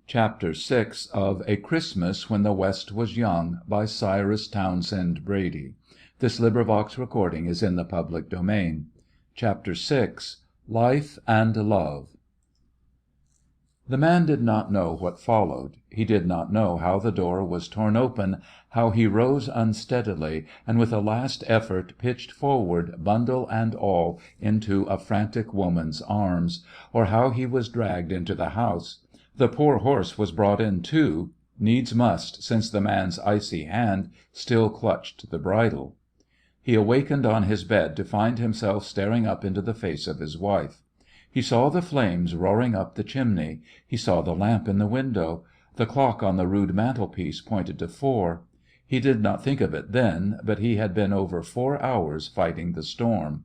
CHAPTER VI of A Christmas When the West Was Young by Cyrus Townsend Brady. Is in the public domain. CHAPTER VI Life and Love. The man did not know what followed. He did not know how the door was torn open, how he rose unsteadily, and with a last effort pitched forward, bundle and all, into a frantic woman's arms, or how he was dragged into the house. The poor horse was brought in, too, needs must, since the man's icy hand still clutched the bridle. He awakened on his bed to find himself staring up into the face of his wife. He saw the flames roaring up the chimney. He saw the lamp in the window. The clock on the rude mantelpiece pointed to 4. He did not think of it then, but he had been over 4 hours fighting the storm.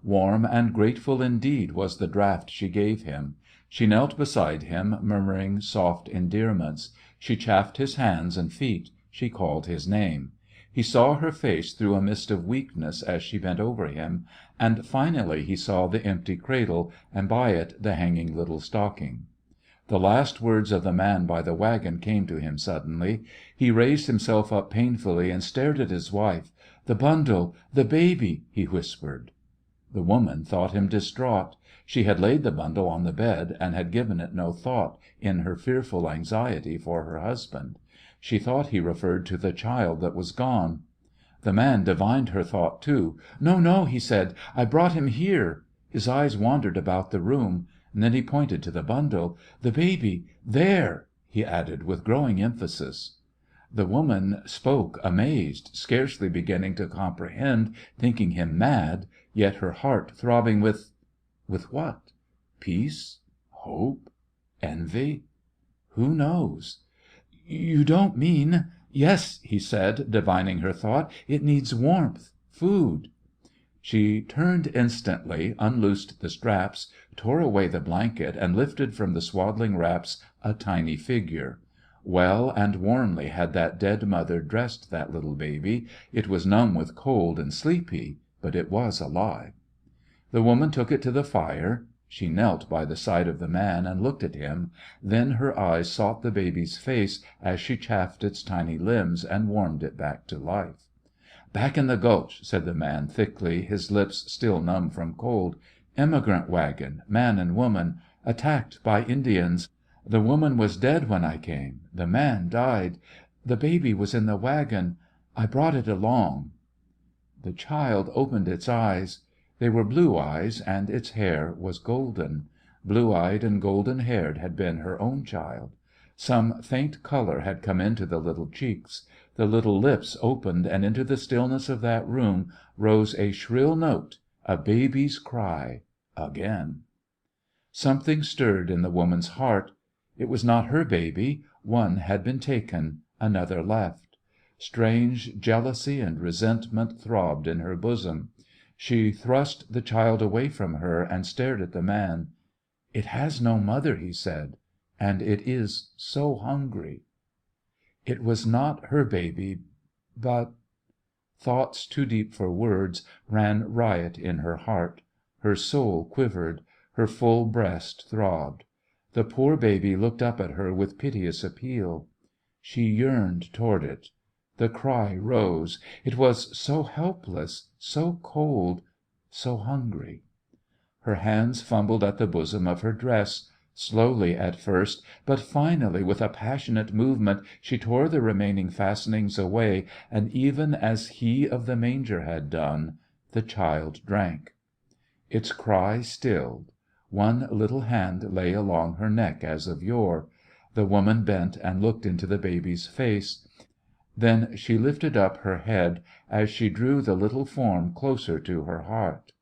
Warm and grateful indeed was the draught she gave him. She knelt beside him, murmuring soft endearments. She chafed his hands and feet. She called his name. He saw her face through a mist of weakness as she bent over him, and finally he saw the empty cradle, and by it the hanging little stocking. The last words of the man by the wagon came to him suddenly. He raised himself up painfully and stared at his wife. "The bundle, the baby," he whispered. The woman thought him distraught. She had laid the bundle on the bed, and had given it no thought in her fearful anxiety for her husband. She thought he referred to the child that was gone. The man divined her thought, too. "No, no," he said. "I brought him here." His eyes wandered about the room. Then he pointed to the bundle. "The baby there," he added with growing emphasis. The woman spoke amazed, scarcely beginning to comprehend, thinking him mad, yet her heart throbbing with what? Peace? Hope? Envy? Who knows? "You don't mean—" "Yes," he said, divining her thought. "It needs warmth, food." She turned instantly, unloosed the straps, tore away the blanket, and lifted from the swaddling wraps a tiny figure. Well and warmly had that dead mother dressed that little baby. It was numb with cold and sleepy, but it was alive. The woman took it to the fire. She knelt by the side of the man and looked at him. Then her eyes sought the baby's face as she chafed its tiny limbs and warmed it back to life. "Back in the gulch," said the man thickly, his lips still numb from cold. "Emigrant wagon, man and woman, attacked by Indians. The woman was dead when I came. The man died. The baby was in the wagon. I brought it along." The child opened its eyes. They were blue eyes, and its hair was golden. Blue-eyed and golden-haired had been her own child. Some faint colour had come into the little cheeks. The little lips opened, and into the stillness of that room rose a shrill note, a baby's cry, again. Something stirred in the woman's heart. It was not her baby. One had been taken. Another left. Strange jealousy and resentment throbbed in her bosom. She thrust the child away from her and stared at the man. "It has no mother," he said, "and it is so hungry." It was not her baby, but— Thoughts too deep for words ran riot in her heart. Her soul quivered. Her full breast throbbed. The poor baby looked up at her with piteous appeal. She yearned toward it. The cry rose. It was so helpless, so cold, so hungry. Her hands fumbled at the bosom of her dress, slowly at first, but finally with a passionate movement she tore the remaining fastenings away, and even as He of the manger had done, the child drank. Its cry stilled. One little hand lay along her neck as of yore. The woman bent and looked into the baby's face. Then she lifted up her head as she drew the little form closer to her heart.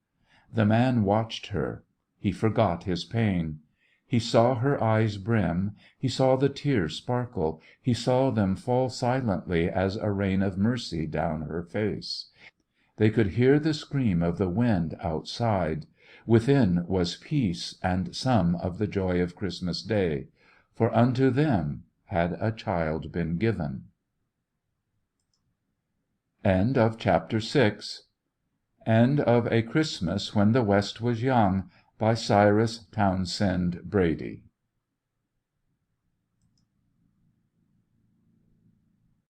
The man watched her. He forgot his pain. He saw her eyes brim. He saw the tears sparkle. He saw them fall silently as a rain of mercy down her face. They could hear the scream of the wind outside. Within was peace and some of the joy of Christmas Day. For unto them had a child been given. End of Chapter 6. End of A Christmas When the West Was Young by Cyrus Townsend Brady.